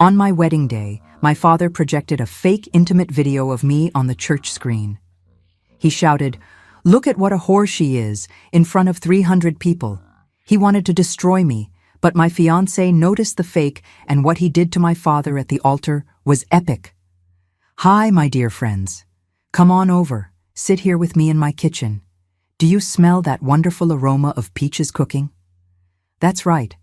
On my wedding day, my father projected a fake intimate video of me on the church screen. He shouted, "Look at what a whore she is," in front of 300 people. He wanted to destroy me, but my fiancé noticed the fake, and what he did to my father at the altar was epic. "Hi, my dear friends. Come on over, sit here with me in my kitchen. Do you smell that wonderful aroma of peaches cooking? That's right.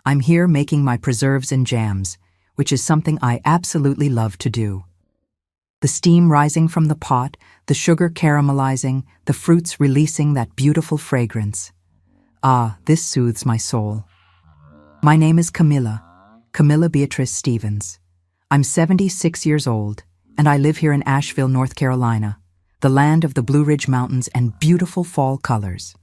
I'm here making my preserves and jams, which is something I absolutely love to do. The steam rising from the pot, the sugar caramelizing, the fruits releasing that beautiful fragrance. Ah, this soothes my soul. My name is Camilla Beatrice Stevens. I'm 76 years old, and I live here in Asheville, North Carolina, the land of the Blue Ridge Mountains and beautiful fall colors.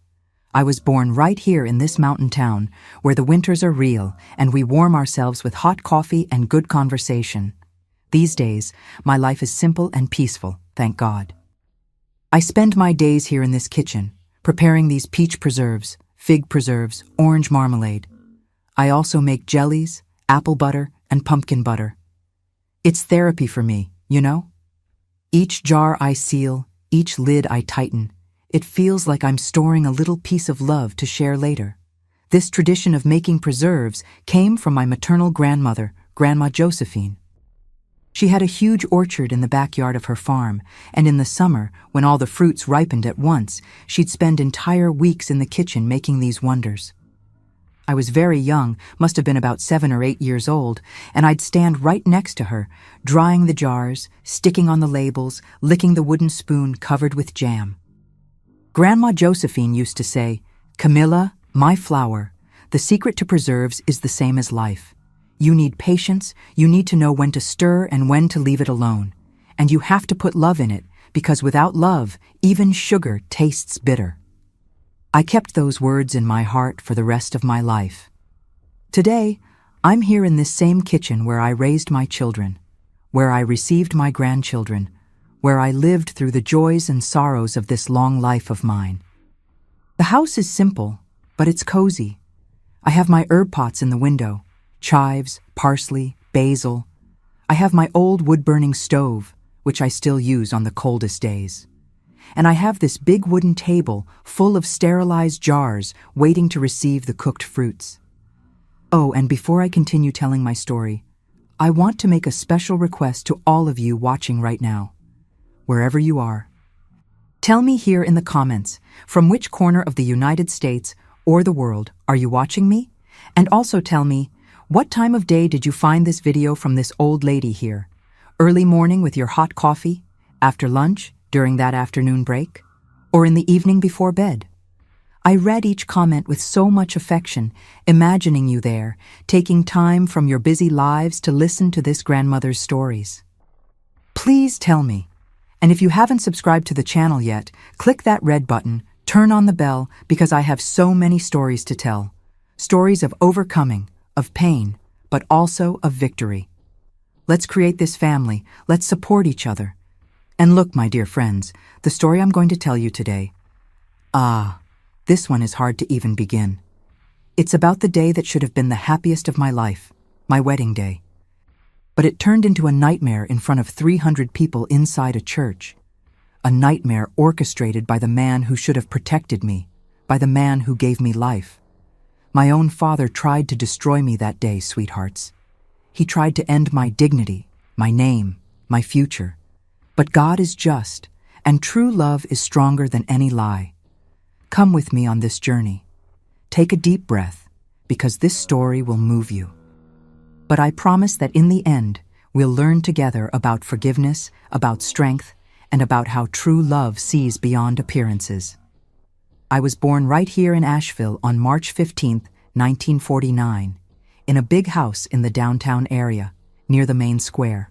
I was born right here in this mountain town, where the winters are real and we warm ourselves with hot coffee and good conversation. These days, my life is simple and peaceful, thank God. I spend my days here in this kitchen, preparing these peach preserves, fig preserves, orange marmalade. I also make jellies, apple butter, and pumpkin butter. It's therapy for me, you know? Each jar I seal, each lid I tighten. It feels like I'm storing a little piece of love to share later. This tradition of making preserves came from my maternal grandmother, Grandma Josephine. She had a huge orchard in the backyard of her farm, and in the summer, when all the fruits ripened at once, she'd spend entire weeks in the kitchen making these wonders. I was very young, must have been about 7 or 8 years old, and I'd stand right next to her, drying the jars, sticking on the labels, licking the wooden spoon covered with jam. Grandma Josephine used to say, "Camilla, my flower, the secret to preserves is the same as life. You need patience, you need to know when to stir and when to leave it alone. And you have to put love in it, because without love, even sugar tastes bitter." I kept those words in my heart for the rest of my life. Today, I'm here in this same kitchen where I raised my children, where I received my grandchildren, where I lived through the joys and sorrows of this long life of mine. The house is simple, but it's cozy. I have my herb pots in the window, chives, parsley, basil. I have my old wood-burning stove, which I still use on the coldest days. And I have this big wooden table full of sterilized jars waiting to receive the cooked fruits. Oh, and before I continue telling my story, I want to make a special request to all of you watching right now, wherever you are. Tell me here in the comments, from which corner of the United States or the world are you watching me? And also tell me, what time of day did you find this video from this old lady here? Early morning with your hot coffee? After lunch? During that afternoon break? Or in the evening before bed? I read each comment with so much affection, imagining you there, taking time from your busy lives to listen to this grandmother's stories. Please tell me. And if you haven't subscribed to the channel yet, click that red button, turn on the bell, because I have so many stories to tell. Stories of overcoming, of pain, but also of victory. Let's create this family, let's support each other. And look, my dear friends, the story I'm going to tell you today. This one is hard to even begin. It's about the day that should have been the happiest of my life, my wedding day. But it turned into a nightmare in front of 300 people inside a church. A nightmare orchestrated by the man who should have protected me, by the man who gave me life. My own father tried to destroy me that day, sweethearts. He tried to end my dignity, my name, my future. But God is just, and true love is stronger than any lie. Come with me on this journey. Take a deep breath, because this story will move you. But I promise that in the end, we'll learn together about forgiveness, about strength, and about how true love sees beyond appearances. I was born right here in Asheville on March 15, 1949, in a big house in the downtown area, near the main square.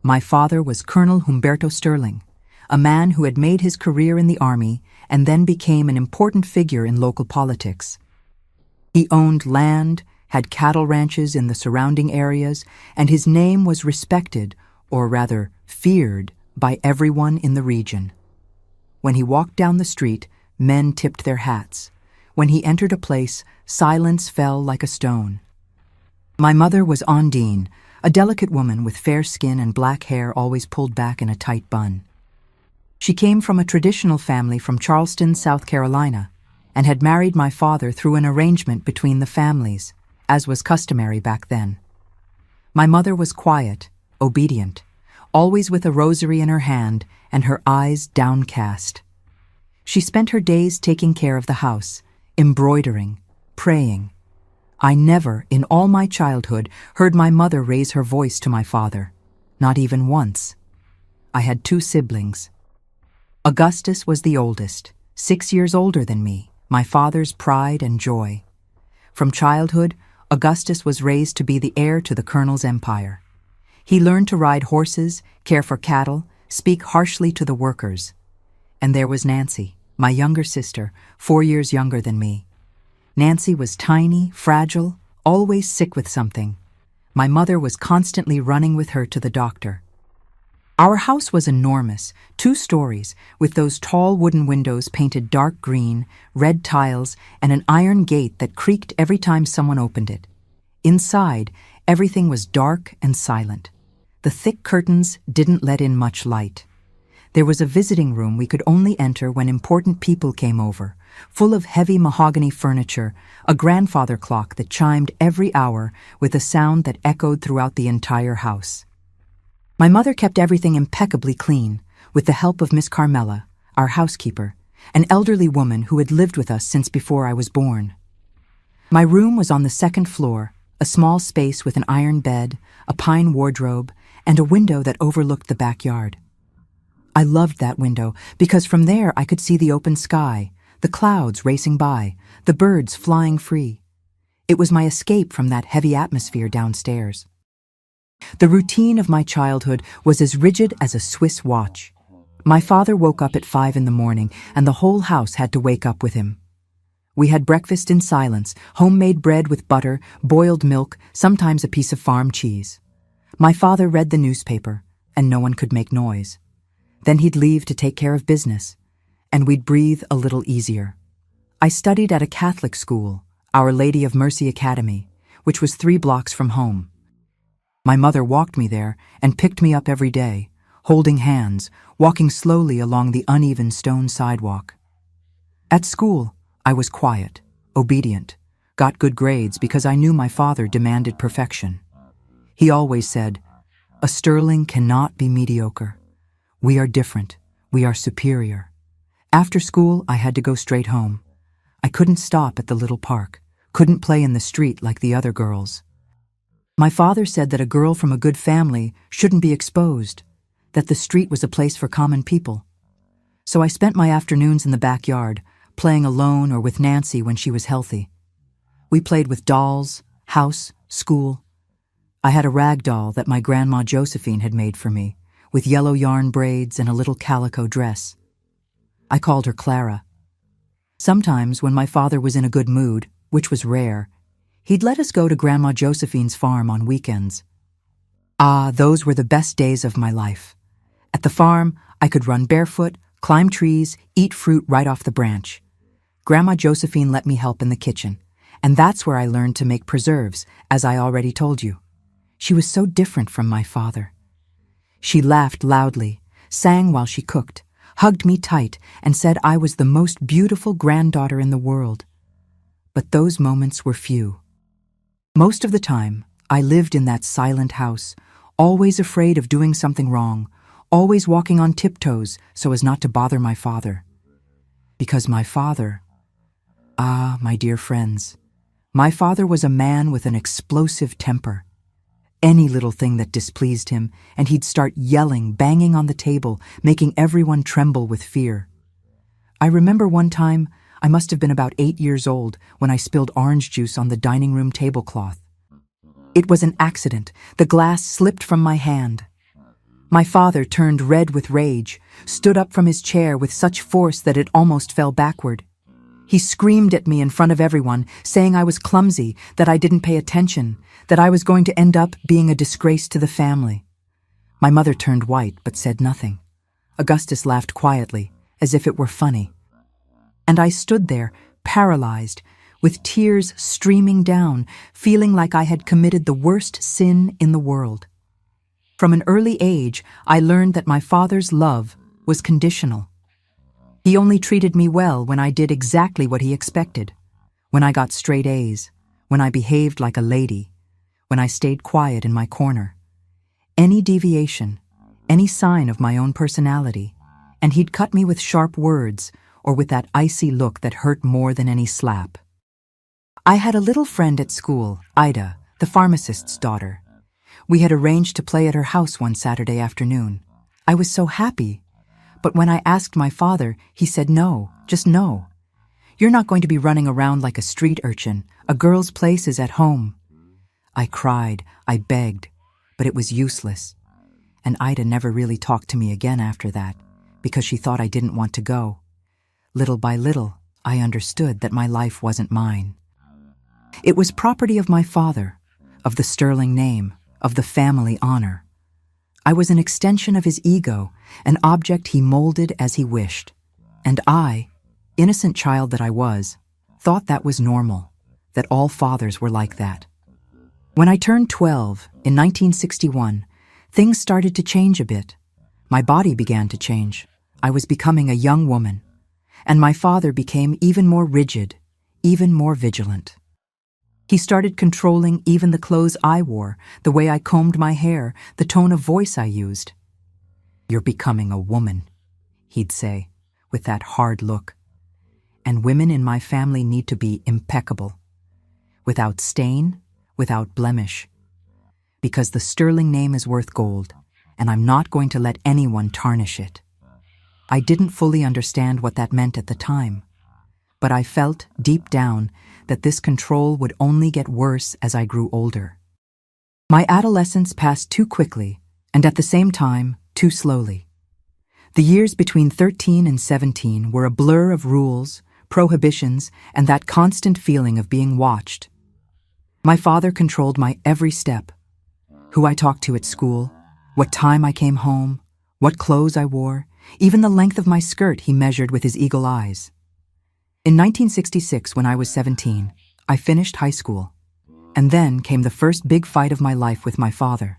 My father was Colonel Humberto Sterling, a man who had made his career in the army and then became an important figure in local politics. He owned land, had cattle ranches in the surrounding areas, and his name was respected, or rather feared, by everyone in the region. When he walked down the street, men tipped their hats. When he entered a place, silence fell like a stone. My mother was Ondine, a delicate woman with fair skin and black hair always pulled back in a tight bun. She came from a traditional family from Charleston, South Carolina, and had married my father through an arrangement between the families, as was customary back then. My mother was quiet, obedient, always with a rosary in her hand and her eyes downcast. She spent her days taking care of the house, embroidering, praying. I never, in all my childhood, heard my mother raise her voice to my father, not even once. I had 2 siblings. Augustus was the oldest, 6 years older than me, my father's pride and joy. From childhood, Augustus was raised to be the heir to the colonel's empire. He learned to ride horses, care for cattle, speak harshly to the workers. And there was Nancy, my younger sister, 4 years younger than me. Nancy was tiny, fragile, always sick with something. My mother was constantly running with her to the doctor. Our house was enormous, 2 stories, with those tall wooden windows painted dark green, red tiles, and an iron gate that creaked every time someone opened it. Inside, everything was dark and silent. The thick curtains didn't let in much light. There was a visiting room we could only enter when important people came over, full of heavy mahogany furniture, a grandfather clock that chimed every hour with a sound that echoed throughout the entire house. My mother kept everything impeccably clean, with the help of Miss Carmela, our housekeeper, an elderly woman who had lived with us since before I was born. My room was on the 2nd floor, a small space with an iron bed, a pine wardrobe, and a window that overlooked the backyard. I loved that window because from there I could see the open sky, the clouds racing by, the birds flying free. It was my escape from that heavy atmosphere downstairs. The routine of my childhood was as rigid as a Swiss watch. My father woke up at 5 in the morning, and the whole house had to wake up with him. We had breakfast in silence, homemade bread with butter, boiled milk, sometimes a piece of farm cheese. My father read the newspaper, and no one could make noise. Then he'd leave to take care of business, and we'd breathe a little easier. I studied at a Catholic school, Our Lady of Mercy Academy, which was 3 blocks from home. My mother walked me there and picked me up every day, holding hands, walking slowly along the uneven stone sidewalk. At school, I was quiet, obedient, got good grades because I knew my father demanded perfection. He always said, "A Sterling cannot be mediocre. We are different. We are superior." After school, I had to go straight home. I couldn't stop at the little park, couldn't play in the street like the other girls. My father said that a girl from a good family shouldn't be exposed, that the street was a place for common people. So I spent my afternoons in the backyard, playing alone or with Nancy when she was healthy. We played with dolls, house, school. I had a rag doll that my grandma Josephine had made for me, with yellow yarn braids and a little calico dress. I called her Clara. Sometimes when my father was in a good mood, which was rare, he'd let us go to Grandma Josephine's farm on weekends. Ah, those were the best days of my life. At the farm, I could run barefoot, climb trees, eat fruit right off the branch. Grandma Josephine let me help in the kitchen, and that's where I learned to make preserves, as I already told you. She was so different from my father. She laughed loudly, sang while she cooked, hugged me tight, and said I was the most beautiful granddaughter in the world. But those moments were few. Most of the time, I lived in that silent house, always afraid of doing something wrong, always walking on tiptoes so as not to bother my father. Because my father, my dear friends, my father was a man with an explosive temper. Any little thing that displeased him, and he'd start yelling, banging on the table, making everyone tremble with fear. I remember one time, I must have been about 8 years old when I spilled orange juice on the dining room tablecloth. It was an accident. The glass slipped from my hand. My father turned red with rage, stood up from his chair with such force that it almost fell backward. He screamed at me in front of everyone, saying I was clumsy, that I didn't pay attention, that I was going to end up being a disgrace to the family. My mother turned white but said nothing. Augustus laughed quietly, as if it were funny. And I stood there, paralyzed, with tears streaming down, feeling like I had committed the worst sin in the world. From an early age, I learned that my father's love was conditional. He only treated me well when I did exactly what he expected, when I got straight A's, when I behaved like a lady, when I stayed quiet in my corner. Any deviation, any sign of my own personality, and he'd cut me with sharp words or with that icy look that hurt more than any slap. I had a little friend at school, Ida, the pharmacist's daughter. We had arranged to play at her house one Saturday afternoon. I was so happy. But when I asked my father, he said no, just no. You're not going to be running around like a street urchin. A girl's place is at home. I cried, I begged, but it was useless. And Ida never really talked to me again after that, because she thought I didn't want to go. Little by little, I understood that my life wasn't mine. It was property of my father, of the sterling name, of the family honor. I was an extension of his ego, an object he molded as he wished. And I, innocent child that I was, thought that was normal, that all fathers were like that. When I turned 12, in 1961, things started to change a bit. My body began to change. I was becoming a young woman. And my father became even more rigid, even more vigilant. He started controlling even the clothes I wore, the way I combed my hair, the tone of voice I used. "You're becoming a woman," he'd say, with that hard look. "And women in my family need to be impeccable, without stain, without blemish. Because the sterling name is worth gold, and I'm not going to let anyone tarnish it." I didn't fully understand what that meant at the time, but I felt, deep down, that this control would only get worse as I grew older. My adolescence passed too quickly, and at the same time, too slowly. The years between 13 and 17 were a blur of rules, prohibitions, and that constant feeling of being watched. My father controlled my every step: who I talked to at school, what time I came home, what clothes I wore, even the length of my skirt he measured with his eagle eyes. In 1966, when I was 17, I finished high school, and then came the first big fight of my life with my father.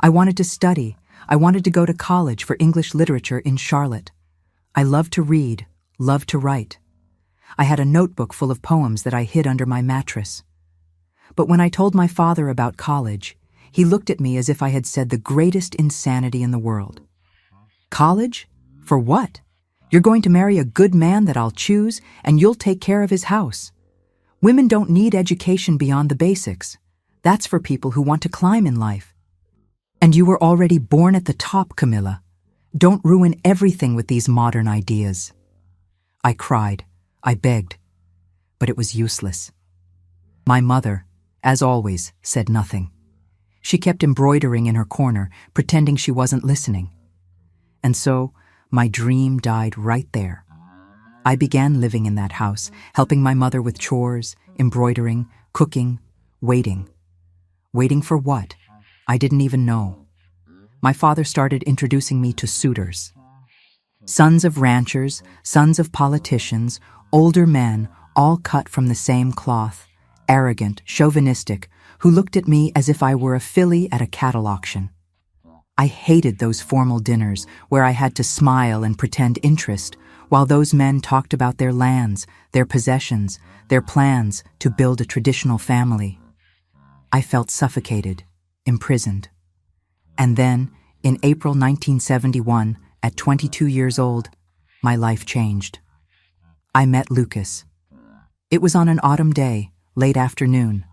I wanted to study. I wanted to go to college for English literature in Charlotte. I loved to read, loved to write. I had a notebook full of poems that I hid under my mattress. But when I told my father about college, he looked at me as if I had said the greatest insanity in the world. "College? For what? You're going to marry a good man that I'll choose, and you'll take care of his house. Women don't need education beyond the basics. That's for people who want to climb in life. And you were already born at the top, Camilla. Don't ruin everything with these modern ideas." I cried. I begged. But it was useless. My mother, as always, said nothing. She kept embroidering in her corner, pretending she wasn't listening. And so, my dream died right there. I began living in that house, helping my mother with chores, embroidering, cooking, waiting. Waiting for what? I didn't even know. My father started introducing me to suitors. Sons of ranchers, sons of politicians, older men, all cut from the same cloth, arrogant, chauvinistic, who looked at me as if I were a filly at a cattle auction. I hated those formal dinners where I had to smile and pretend interest, while those men talked about their lands, their possessions, their plans to build a traditional family. I felt suffocated, imprisoned. And then, in April 1971, at 22 years old, my life changed. I met Lucas. It was on an autumn day, late afternoon.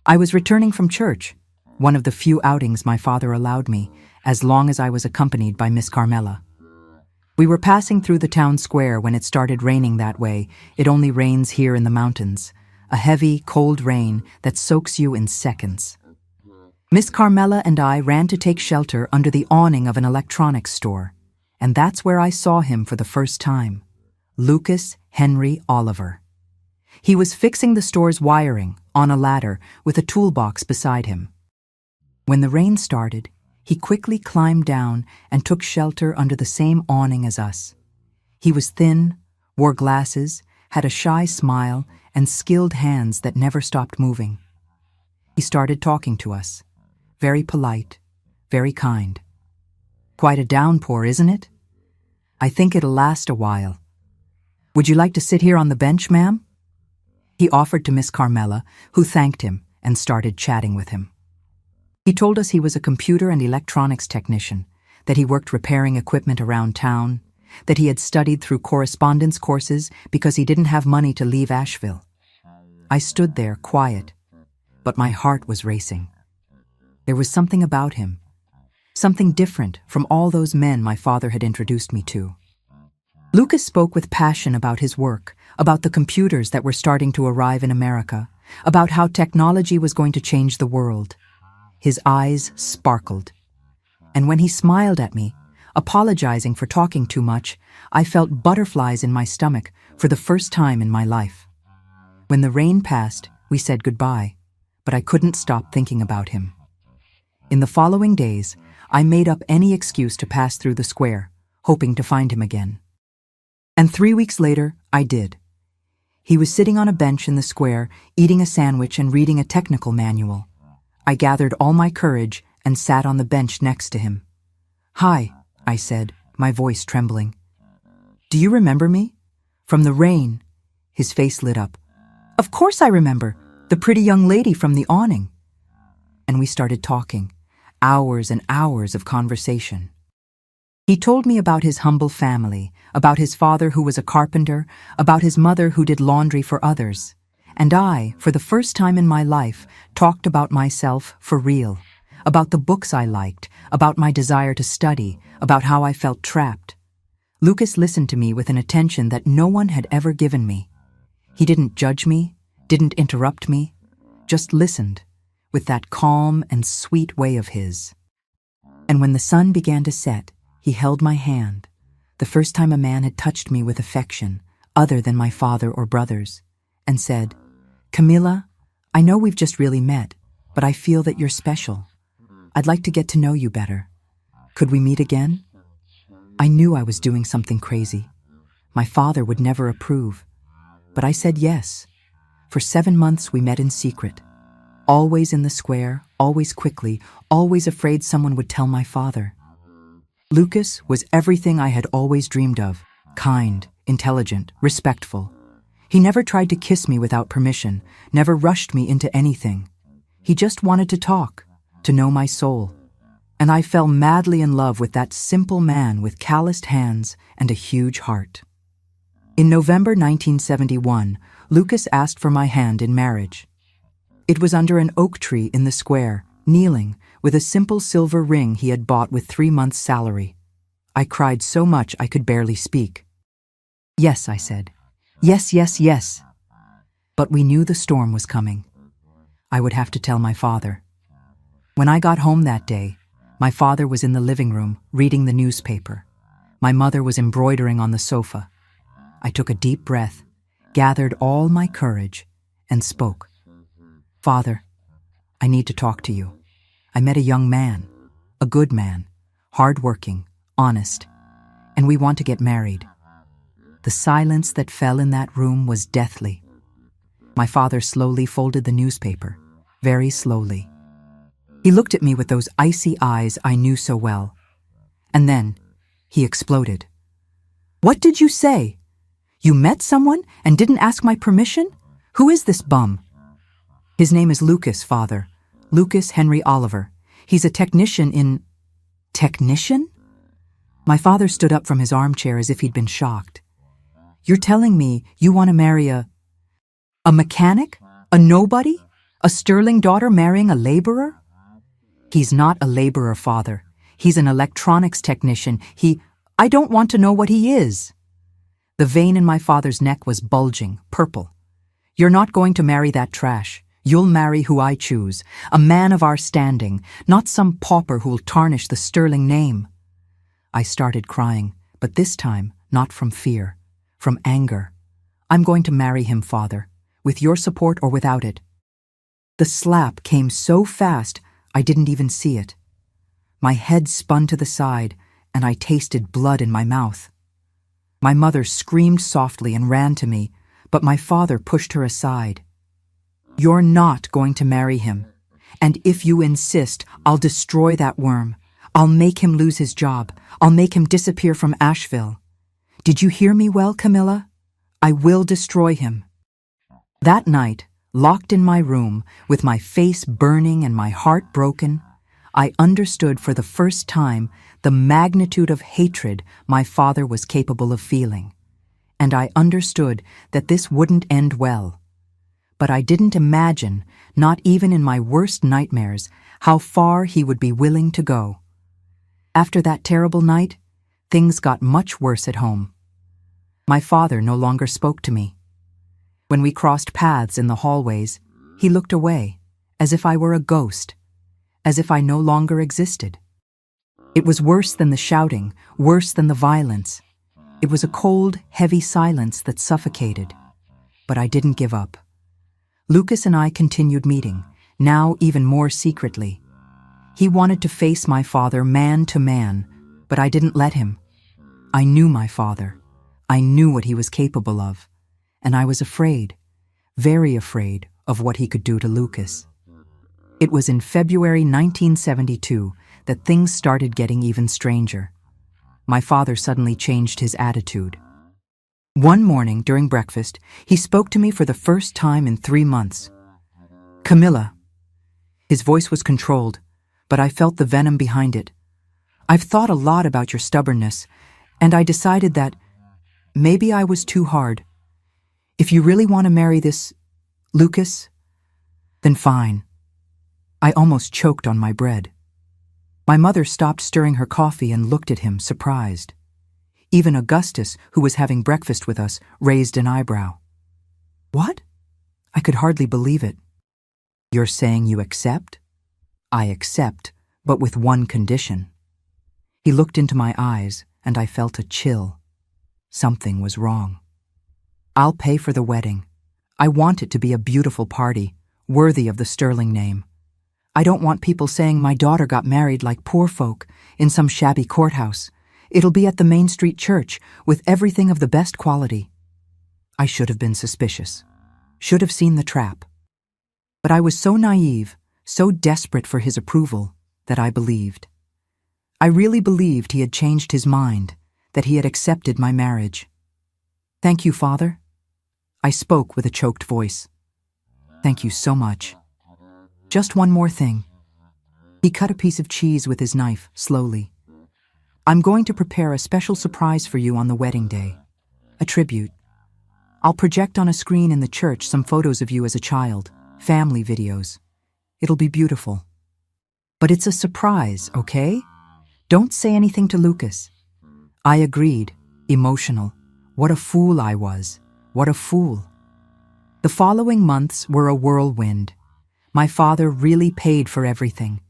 I was returning from church, one of the few outings my father allowed me, as long as I was accompanied by Miss Carmela. We were passing through the town square when it started raining that way. It only rains here in the mountains, a heavy, cold rain that soaks you in seconds. Miss Carmela and I ran to take shelter under the awning of an electronics store, and that's where I saw him for the first time, Lucas Henry Oliver. He was fixing the store's wiring on a ladder with a toolbox beside him. When the rain started, he quickly climbed down and took shelter under the same awning as us. He was thin, wore glasses, had a shy smile and skilled hands that never stopped moving. He started talking to us. Very polite, very kind. Quite a downpour, isn't it? I think it'll last a while. Would you like to sit here on the bench, ma'am? He offered to Miss Carmela, who thanked him and started chatting with him. He told us he was a computer and electronics technician, that he worked repairing equipment around town, that he had studied through correspondence courses because he didn't have money to leave Asheville. I stood there, quiet, but my heart was racing. There was something about him, something different from all those men my father had introduced me to. Lucas spoke with passion about his work, about the computers that were starting to arrive in America, about how technology was going to change the world. His eyes sparkled. And when he smiled at me, apologizing for talking too much, I felt butterflies in my stomach for the first time in my life. When the rain passed, we said goodbye, but I couldn't stop thinking about him. In the following days, I made up any excuse to pass through the square, hoping to find him again. And 3 weeks later, I did. He was sitting on a bench in the square, eating a sandwich and reading a technical manual. I gathered all my courage and sat on the bench next to him. "Hi," I said, my voice trembling. "Do you remember me? From the rain?" His face lit up. "Of course I remember, the pretty young lady from the awning." And we started talking, hours and hours of conversation. He told me about his humble family, about his father who was a carpenter, about his mother who did laundry for others. And I, for the first time in my life, talked about myself for real, about the books I liked, about my desire to study, about how I felt trapped. Lucas listened to me with an attention that no one had ever given me. He didn't judge me, didn't interrupt me, just listened, with that calm and sweet way of his. And when the sun began to set, he held my hand, the first time a man had touched me with affection, other than my father or brothers, and said, "Camilla, I know we've just really met, but I feel that you're special. I'd like to get to know you better. Could we meet again?" I knew I was doing something crazy. My father would never approve. But I said yes. For 7 months we met in secret. Always in the square, always quickly, always afraid someone would tell my father. Lucas was everything I had always dreamed of. Kind, intelligent, respectful. He never tried to kiss me without permission, never rushed me into anything. He just wanted to talk, to know my soul. And I fell madly in love with that simple man with calloused hands and a huge heart. In November 1971, Lucas asked for my hand in marriage. It was under an oak tree in the square, kneeling, with a simple silver ring he had bought with 3 months' salary. I cried so much I could barely speak. "Yes," I said. "Yes, yes, yes." But we knew the storm was coming. I would have to tell my father. When I got home that day, my father was in the living room, reading the newspaper. My mother was embroidering on the sofa. I took a deep breath, gathered all my courage, and spoke. "Father, I need to talk to you. I met a young man, a good man, hard-working, honest, and we want to get married." The silence that fell in that room was deathly. My father slowly folded the newspaper, very slowly. He looked at me with those icy eyes I knew so well. And then he exploded. "What did you say? You met someone and didn't ask my permission? Who is this bum?" "His name is Lucas, Father. Lucas Henry Oliver. He's a technician in—" "Technician?" My father stood up from his armchair as if he'd been shocked. "You're telling me you want to marry a mechanic? A nobody? A sterling daughter marrying a laborer?" "He's not a laborer, Father. He's an electronics technician. I don't want to know what he is." The vein in my father's neck was bulging, purple. "You're not going to marry that trash. You'll marry who I choose, a man of our standing, not some pauper who'll tarnish the sterling name." I started crying, but this time not from fear, from anger. "I'm going to marry him, Father, with your support or without it." The slap came so fast I didn't even see it. My head spun to the side, and I tasted blood in my mouth. My mother screamed softly and ran to me, but my father pushed her aside. "You're not going to marry him. And if you insist, I'll destroy that worm. I'll make him lose his job. I'll make him disappear from Asheville. Did you hear me well, Camilla? I will destroy him." That night, locked in my room, with my face burning and my heart broken, I understood for the first time the magnitude of hatred my father was capable of feeling. And I understood that this wouldn't end well. But I didn't imagine, not even in my worst nightmares, how far he would be willing to go. After that terrible night, things got much worse at home. My father no longer spoke to me. When we crossed paths in the hallways, he looked away, as if I were a ghost, as if I no longer existed. It was worse than the shouting, worse than the violence. It was a cold, heavy silence that suffocated. But I didn't give up. Lucas and I continued meeting, now even more secretly. He wanted to face my father man to man, but I didn't let him. I knew my father. I knew what he was capable of, and I was afraid, very afraid of what he could do to Lucas. It was in February 1972 that things started getting even stranger. My father suddenly changed his attitude. One morning during breakfast, he spoke to me for the first time in 3 months. "Camilla." His voice was controlled, but I felt the venom behind it. "I've thought a lot about your stubbornness, and I decided that maybe I was too hard. If you really want to marry this Lucas, then fine." I almost choked on my bread. My mother stopped stirring her coffee and looked at him, surprised. Even Augustus, who was having breakfast with us, raised an eyebrow. "What?" I could hardly believe it. "You're saying you accept?" "I accept, but with one condition." He looked into my eyes, and I felt a chill. Something was wrong. "I'll pay for the wedding. I want it to be a beautiful party, worthy of the Sterling name. I don't want people saying my daughter got married like poor folk in some shabby courthouse. It'll be at the Main Street church, with everything of the best quality." I should have been suspicious, should have seen the trap. But I was so naive, so desperate for his approval, that I believed. I really believed he had changed his mind, that he had accepted my marriage. "Thank you, Father." I spoke with a choked voice. "Thank you so much. Just one more thing." He cut a piece of cheese with his knife, slowly. "I'm going to prepare a special surprise for you on the wedding day. A tribute. I'll project on a screen in the church some photos of you as a child, family videos. It'll be beautiful. But it's a surprise, okay? Don't say anything to Lucas." I agreed, emotional. What a fool I was. What a fool. The following months were a whirlwind. My father really paid for everything.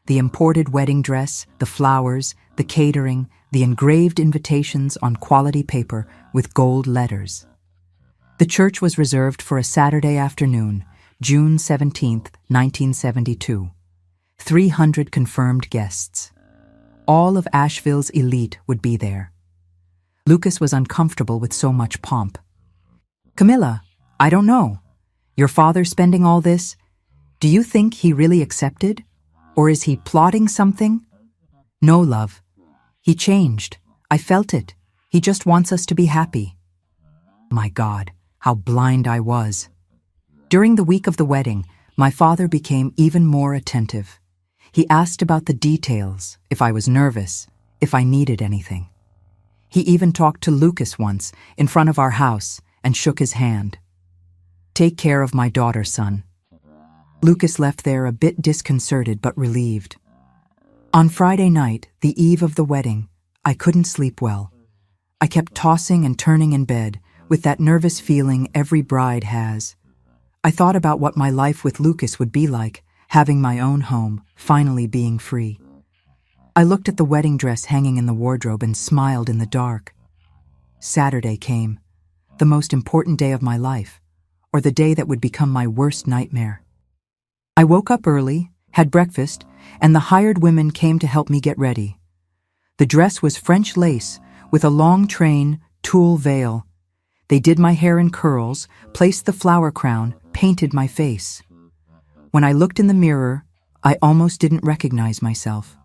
The imported wedding dress, the flowers, the catering, the engraved invitations on quality paper with gold letters. The church was reserved for a Saturday afternoon, June 17th, 1972. 300 confirmed guests. All of Asheville's elite would be there. Lucas was uncomfortable with so much pomp. "Camilla, I don't know. Your father spending all this, do you think he really accepted? Or is he plotting something?" "No, love. He changed. I felt it. He just wants us to be happy." My God, how blind I was. During the week of the wedding, my father became even more attentive. He asked about the details, if I was nervous, if I needed anything. He even talked to Lucas once, in front of our house, and shook his hand. "Take care of my daughter, son." Lucas left there a bit disconcerted but relieved. On Friday night, the eve of the wedding, I couldn't sleep well. I kept tossing and turning in bed, with that nervous feeling every bride has. I thought about what my life with Lucas would be like, having my own home, finally being free. I looked at the wedding dress hanging in the wardrobe and smiled in the dark. Saturday came, the most important day of my life, or the day that would become my worst nightmare. I woke up early, had breakfast, and the hired women came to help me get ready. The dress was French lace with a long train, tulle veil. They did my hair in curls, placed the flower crown, painted my face. When I looked in the mirror, I almost didn't recognize myself.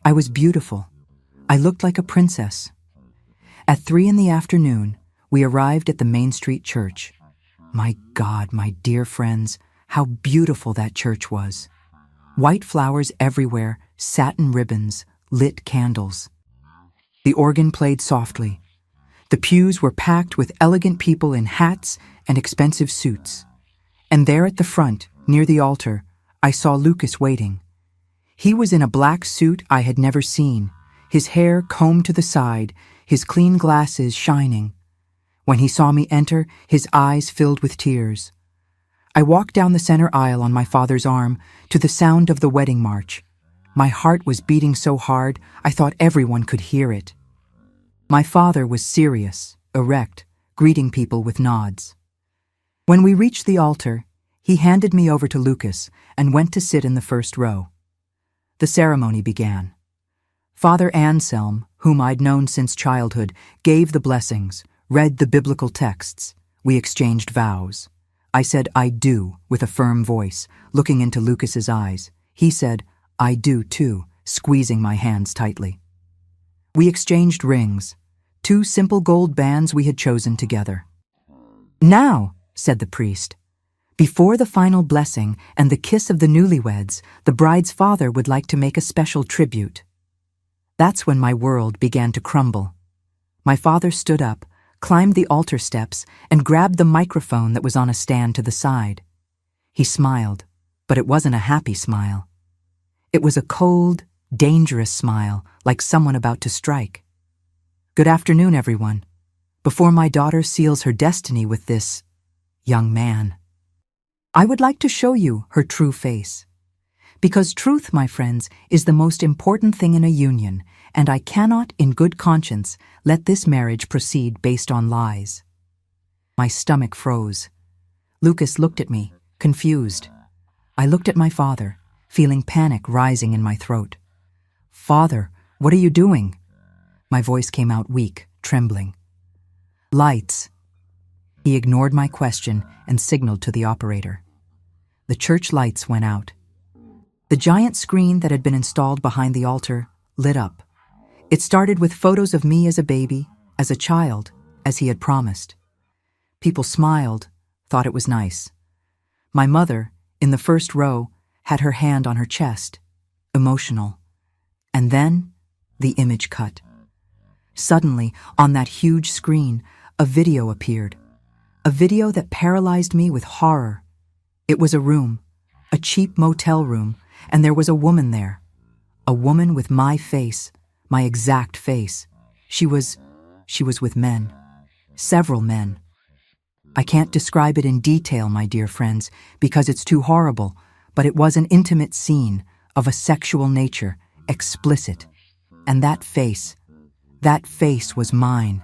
I was beautiful. I looked like a princess. At 3 p.m, we arrived at the Main Street church. My God, my dear friends, how beautiful that church was. White flowers everywhere, satin ribbons, lit candles. The organ played softly. The pews were packed with elegant people in hats and expensive suits. And there at the front, near the altar, I saw Lucas waiting. He was in a black suit I had never seen, his hair combed to the side, his clean glasses shining. When he saw me enter, his eyes filled with tears. I walked down the center aisle on my father's arm to the sound of the wedding march. My heart was beating so hard I thought everyone could hear it. My father was serious, erect, greeting people with nods. When we reached the altar, he handed me over to Lucas and went to sit in the first row. The ceremony began. Father Anselm, whom I'd known since childhood, gave the blessings, read the biblical texts. We exchanged vows. I said, "I do," with a firm voice, looking into Lucas's eyes. He said, "I do too," squeezing my hands tightly. We exchanged rings, 2 simple gold bands we had chosen together. "Now," said the priest, "before the final blessing and the kiss of the newlyweds, the bride's father would like to make a special tribute." That's when my world began to crumble. My father stood up, climbed the altar steps, and grabbed the microphone that was on a stand to the side. He smiled, but it wasn't a happy smile. It was a cold, dangerous smile, like someone about to strike. "Good afternoon, everyone. Before my daughter seals her destiny with this young man, I would like to show you her true face. Because truth, my friends, is the most important thing in a union, and I cannot, in good conscience, let this marriage proceed based on lies." My stomach froze. Lucas looked at me, confused. I looked at my father, feeling panic rising in my throat. "Father, what are you doing?" My voice came out weak, trembling. "Lights." He ignored my question and signaled to the operator. The church lights went out. The giant screen that had been installed behind the altar lit up. It started with photos of me as a baby, as a child, as he had promised. People smiled, thought it was nice. My mother, in the first row, had her hand on her chest, emotional. And then, the image cut. Suddenly, on that huge screen, a video appeared. A video that paralyzed me with horror. It was a room, a cheap motel room, and there was a woman there. A woman with my face, my exact face. She was with men. Several men. I can't describe it in detail, my dear friends, because it's too horrible, but it was an intimate scene of a sexual nature, explicit. And that face was mine.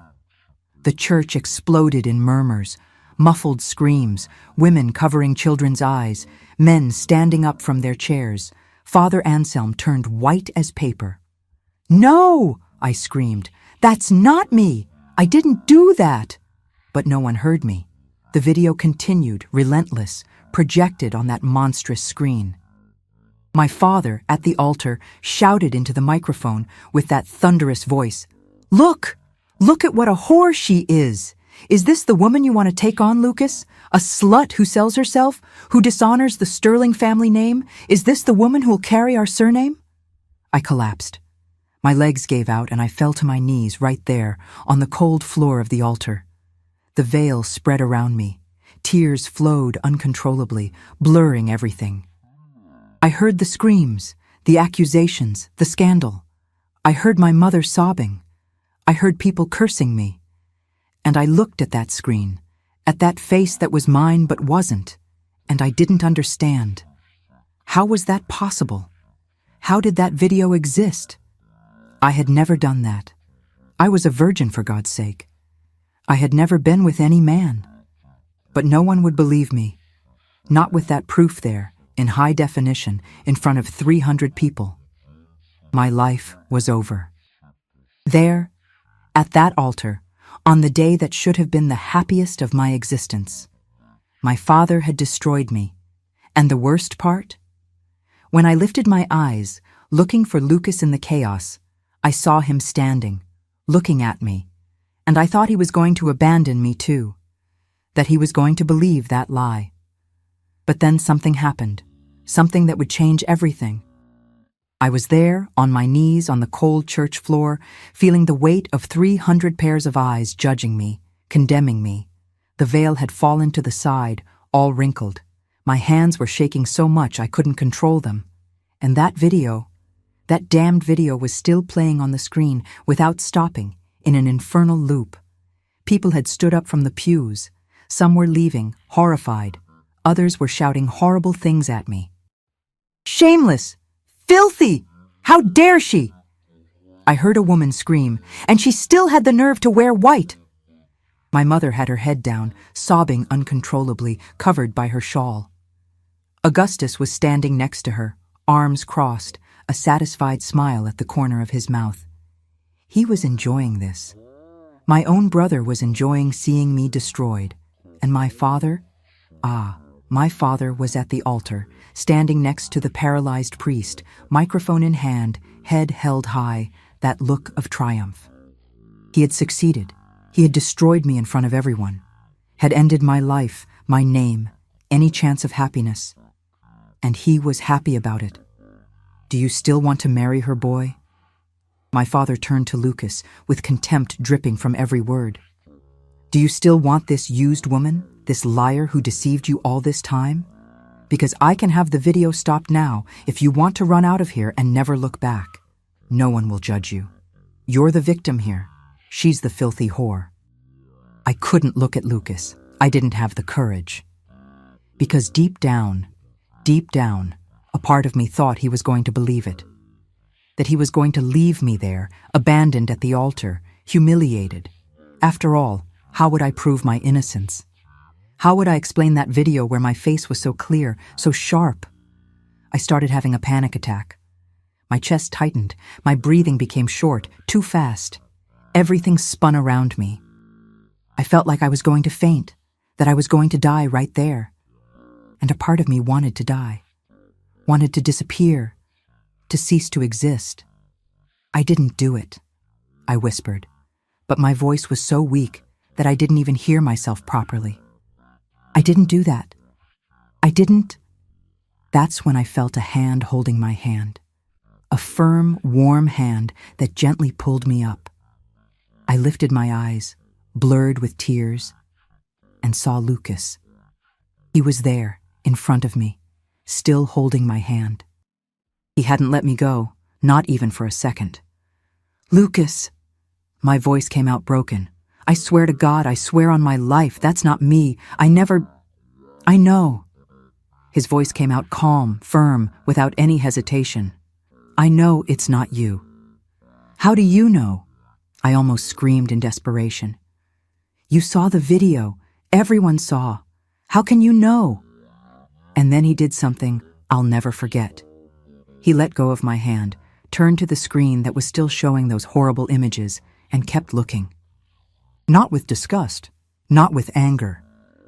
The church exploded in murmurs, muffled screams, women covering children's eyes, men standing up from their chairs. Father Anselm turned white as paper. "No!" I screamed. "That's not me! I didn't do that!" But no one heard me. The video continued, relentless, projected on that monstrous screen. My father, at the altar, shouted into the microphone with that thunderous voice, "Look! Look at what a whore she is! Is this the woman you want to take on, Lucas? A slut who sells herself? Who dishonors the Sterling family name? Is this the woman who'll carry our surname?" I collapsed. My legs gave out and I fell to my knees right there, on the cold floor of the altar. The veil spread around me. Tears flowed uncontrollably, blurring everything. I heard the screams, the accusations, the scandal. I heard my mother sobbing. I heard people cursing me. And I looked at that screen, at that face that was mine but wasn't, and I didn't understand. How was that possible? How did that video exist? I had never done that. I was a virgin, for God's sake. I had never been with any man. But no one would believe me. Not with that proof there, in high definition, in front of 300 people. My life was over. There, at that altar, on the day that should have been the happiest of my existence. My father had destroyed me. And the worst part? When I lifted my eyes, looking for Lucas in the chaos, I saw him standing, looking at me, and I thought he was going to abandon me too, that he was going to believe that lie. But then something happened, something that would change everything. I was there, on my knees on the cold church floor, feeling the weight of 300 pairs of eyes judging me, condemning me. The veil had fallen to the side, all wrinkled. My hands were shaking so much I couldn't control them. And that damned video was still playing on the screen without stopping, in an infernal loop. People had stood up from the pews. Some were leaving, horrified. Others were shouting horrible things at me. "Shameless! Filthy! How dare she!" I heard a woman scream, and she still had the nerve to wear white. My mother had her head down, sobbing uncontrollably, covered by her shawl. Augustus was standing next to her, arms crossed, a satisfied smile at the corner of his mouth. He was enjoying this. My own brother was enjoying seeing me destroyed. And my father? My father was at the altar, standing next to the paralyzed priest, microphone in hand, head held high, that look of triumph. He had succeeded. He had destroyed me in front of everyone, had ended my life, my name, any chance of happiness. And he was happy about it. "Do you still want to marry her, boy?" My father turned to Lucas, with contempt dripping from every word. "Do you still want this used woman, this liar who deceived you all this time? Because I can have the video stopped now if you want to run out of here and never look back. No one will judge you. You're the victim here. She's the filthy whore." I couldn't look at Lucas. I didn't have the courage. Because deep down, a part of me thought he was going to believe it. That he was going to leave me there, abandoned at the altar, humiliated. After all, how would I prove my innocence? How would I explain that video where my face was so clear, so sharp? I started having a panic attack. My chest tightened, my breathing became short, too fast. Everything spun around me. I felt like I was going to faint, that I was going to die right there. And a part of me wanted to die, wanted to disappear, to cease to exist. "I didn't do it," I whispered, but my voice was so weak that I didn't even hear myself properly. "I didn't do that. I didn't." That's when I felt a hand holding my hand, a firm, warm hand that gently pulled me up. I lifted my eyes, blurred with tears, and saw Lucas. He was there, in front of me, still holding my hand. He hadn't let me go, not even for a second. "Lucas!" My voice came out broken. "I swear to God, I swear on my life, that's not me. I know." His voice came out calm, firm, without any hesitation. "I know it's not you." "How do you know?" I almost screamed in desperation. "You saw the video. Everyone saw. How can you know?" And then he did something I'll never forget. He let go of my hand, turned to the screen that was still showing those horrible images, and kept looking. Not with disgust, not with anger,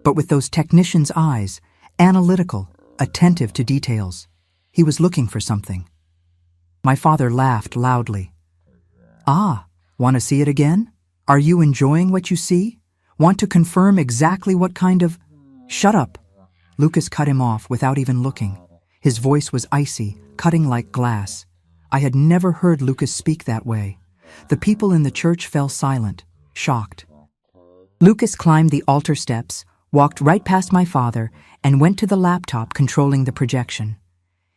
but with those technicians' eyes, analytical, attentive to details. He was looking for something. My father laughed loudly. Want to see it again? Are you enjoying what you see? Want to confirm exactly what kind of—" "Shut up." Lucas cut him off without even looking. His voice was icy, cutting like glass. I had never heard Lucas speak that way. The people in the church fell silent, shocked. Lucas climbed the altar steps, walked right past my father, and went to the laptop controlling the projection.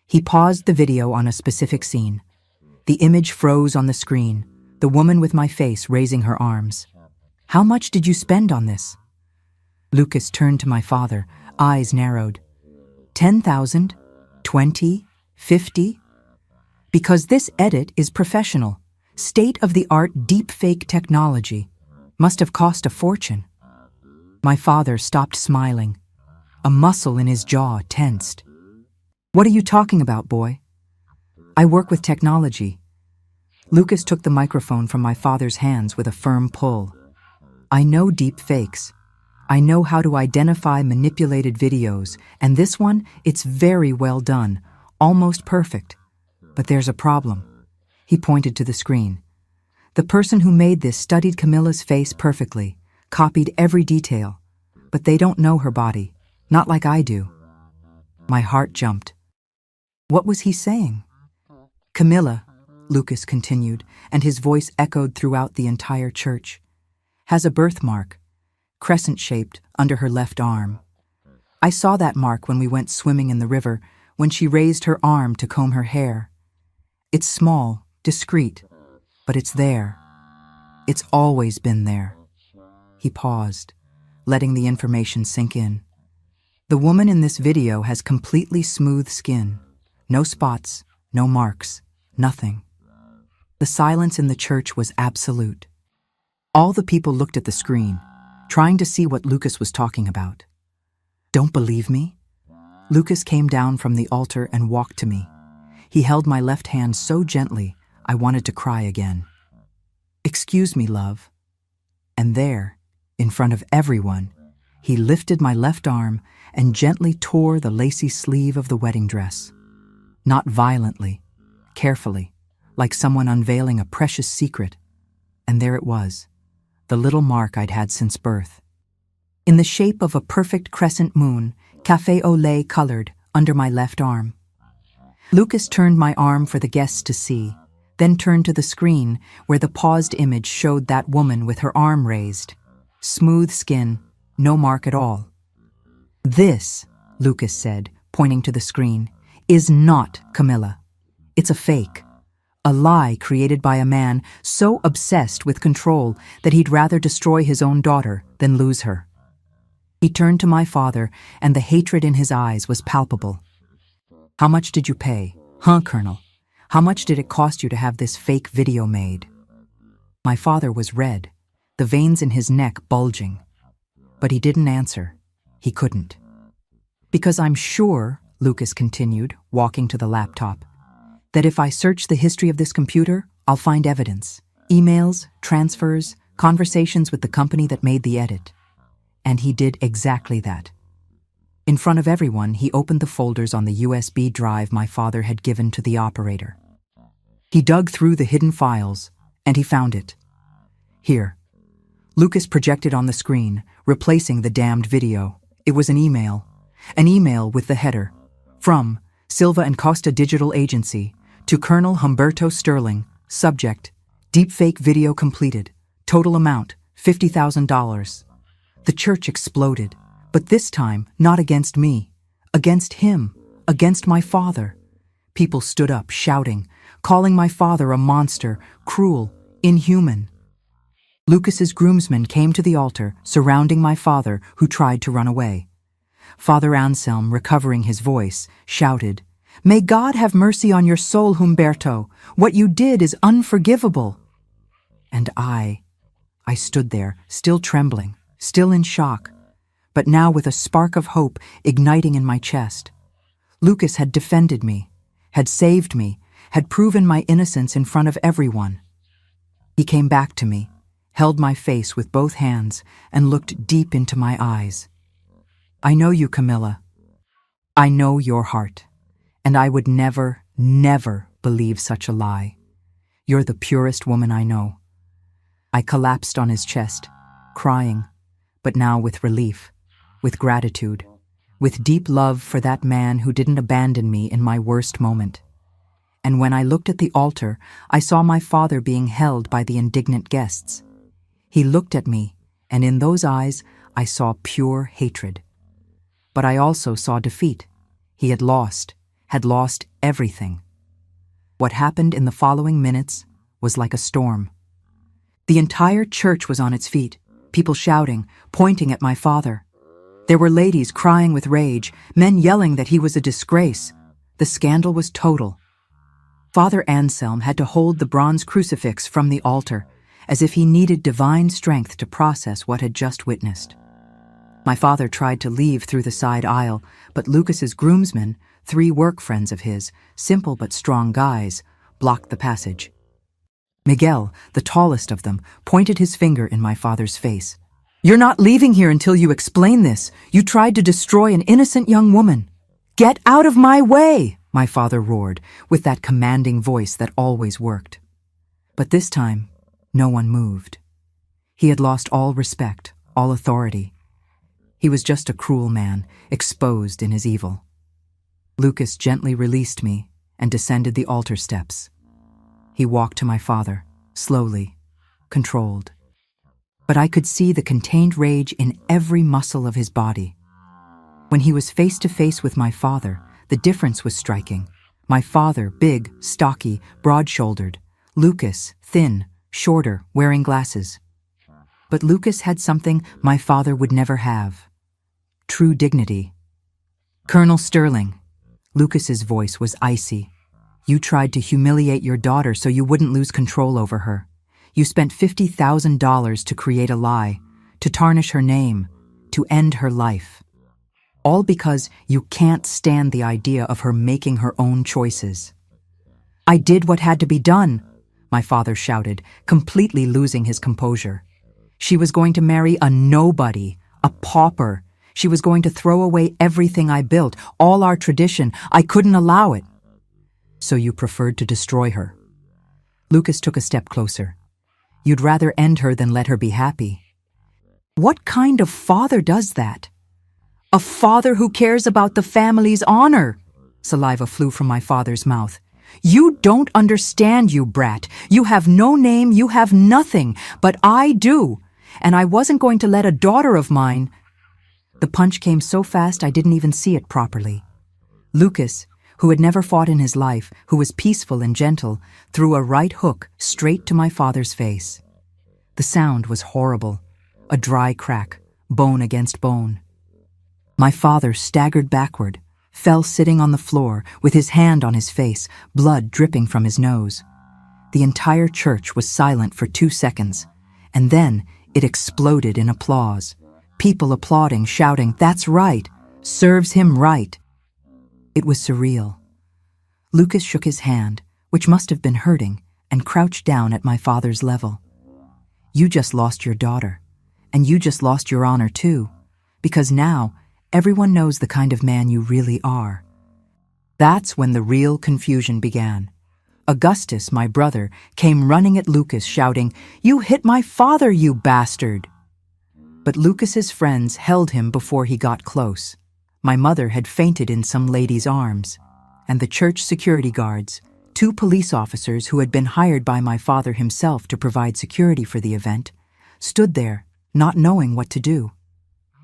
He paused the video on a specific scene. The image froze on the screen, the woman with my face raising her arms. "How much did you spend on this?" Lucas turned to my father, eyes narrowed. 10,000? 20? 50? Because this edit is professional, state-of-the-art deepfake technology. Must have cost a fortune. My father stopped smiling. A muscle in his jaw tensed. "What are you talking about, boy?" "I work with technology." Lucas took the microphone from my father's hands with a firm pull. I know deep fakes. I know how to identify manipulated videos, and this one, it's very well done, almost perfect. But there's a problem. He pointed to the screen. The person who made this studied Camilla's face perfectly, copied every detail, but they don't know her body, not like I do. My heart jumped. What was he saying? Camilla, Lucas continued, and his voice echoed throughout the entire church, has a birthmark, crescent-shaped, under her left arm. I saw that mark when we went swimming in the river, when she raised her arm to comb her hair. It's small, discreet, but it's there. It's always been there. He paused, letting the information sink in. The woman in this video has completely smooth skin. No spots, no marks, nothing. The silence in the church was absolute. All the people looked at the screen, trying to see what Lucas was talking about. Don't believe me? Lucas came down from the altar and walked to me. He held my left hand so gently, I wanted to cry again. Excuse me, love. And there, in front of everyone, he lifted my left arm and gently tore the lacy sleeve of the wedding dress. Not violently, carefully, like someone unveiling a precious secret. And there it was, the little mark I'd had since birth. In the shape of a perfect crescent moon, café au lait colored, under my left arm. Lucas turned my arm for the guests to see, then turned to the screen where the paused image showed that woman with her arm raised. Smooth skin, no mark at all. This, Lucas said, pointing to the screen, is not Camilla. It's a fake. A lie created by a man so obsessed with control that he'd rather destroy his own daughter than lose her. He turned to my father, and the hatred in his eyes was palpable. How much did you pay? Huh, Colonel? How much did it cost you to have this fake video made? My father was red, the veins in his neck bulging. But he didn't answer. He couldn't. Because I'm sure, Lucas continued, walking to the laptop, that if I search the history of this computer, I'll find evidence. Emails, transfers, conversations with the company that made the edit. And he did exactly that. In front of everyone, he opened the folders on the USB drive my father had given to the operator. He dug through the hidden files, and he found it. Here. Lucas projected on the screen, replacing the damned video. It was an email with the header, from Silva and Costa Digital Agency to Colonel Humberto Sterling, subject, deepfake video completed, total amount, $50,000. The church exploded, but this time not against me, against him, against my father. People stood up, shouting, calling my father a monster, cruel, inhuman. Lucas's groomsmen came to the altar, surrounding my father, who tried to run away. Father Anselm, recovering his voice, shouted, "May God have mercy on your soul, Humberto. What you did is unforgivable." And I stood there, still trembling, still in shock, but now with a spark of hope igniting in my chest. Lucas had defended me, had saved me, had proven my innocence in front of everyone. He came back to me, held my face with both hands, and looked deep into my eyes. I know you, Camilla. I know your heart, and I would never, never believe such a lie. You're the purest woman I know. I collapsed on his chest, crying, but now with relief, with gratitude, with deep love for that man who didn't abandon me in my worst moment. And when I looked at the altar, I saw my father being held by the indignant guests. He looked at me, and in those eyes I saw pure hatred. But I also saw defeat. He had lost everything. What happened in the following minutes was like a storm. The entire church was on its feet, people shouting, pointing at my father. There were ladies crying with rage, men yelling that he was a disgrace. The scandal was total. Father Anselm had to hold the bronze crucifix from the altar, as if he needed divine strength to process what had just witnessed. My father tried to leave through the side aisle, but Lucas's groomsmen, 3 work friends of his, simple but strong guys, blocked the passage. Miguel, the tallest of them, pointed his finger in my father's face. "You're not leaving here until you explain this. You tried to destroy an innocent young woman." "Get out of my way!" my father roared, with that commanding voice that always worked. But this time, no one moved. He had lost all respect, all authority. He was just a cruel man, exposed in his evil. Lucas gently released me and descended the altar steps. He walked to my father, slowly, controlled. But I could see the contained rage in every muscle of his body. When he was face to face with my father, the difference was striking. My father, big, stocky, broad-shouldered. Lucas, thin, shorter, wearing glasses. But Lucas had something my father would never have. True dignity. "Colonel Sterling," Lucas's voice was icy. "You tried to humiliate your daughter so you wouldn't lose control over her. You spent $50,000 to create a lie, to tarnish her name, to end her life. All because you can't stand the idea of her making her own choices." "I did what had to be done," my father shouted, completely losing his composure. "She was going to marry a nobody, a pauper. She was going to throw away everything I built, all our tradition. I couldn't allow it." "So you preferred to destroy her?" Lucas took a step closer. "You'd rather end her than let her be happy." "What kind of father does that? A father who cares about the family's honor." Saliva flew from my father's mouth. "You don't understand, you brat. You have no name, you have nothing, but I do. And I wasn't going to let a daughter of mine—" The punch came so fast I didn't even see it properly. Lucas, who had never fought in his life, who was peaceful and gentle, threw a right hook straight to my father's face. The sound was horrible, a dry crack, bone against bone. My father staggered backward, fell sitting on the floor with his hand on his face, blood dripping from his nose. The entire church was silent for 2 seconds, and then it exploded in applause. People applauding, shouting, "That's right! Serves him right!" It was surreal. Lucas shook his hand, which must have been hurting, and crouched down at my father's level. "You just lost your daughter, and you just lost your honor too, because now everyone knows the kind of man you really are." That's when the real confusion began. Augustus, my brother, came running at Lucas, shouting, "You hit my father, you bastard!" But Lucas's friends held him before he got close. My mother had fainted in some lady's arms, and the church security guards, 2 police officers who had been hired by my father himself to provide security for the event, stood there, not knowing what to do.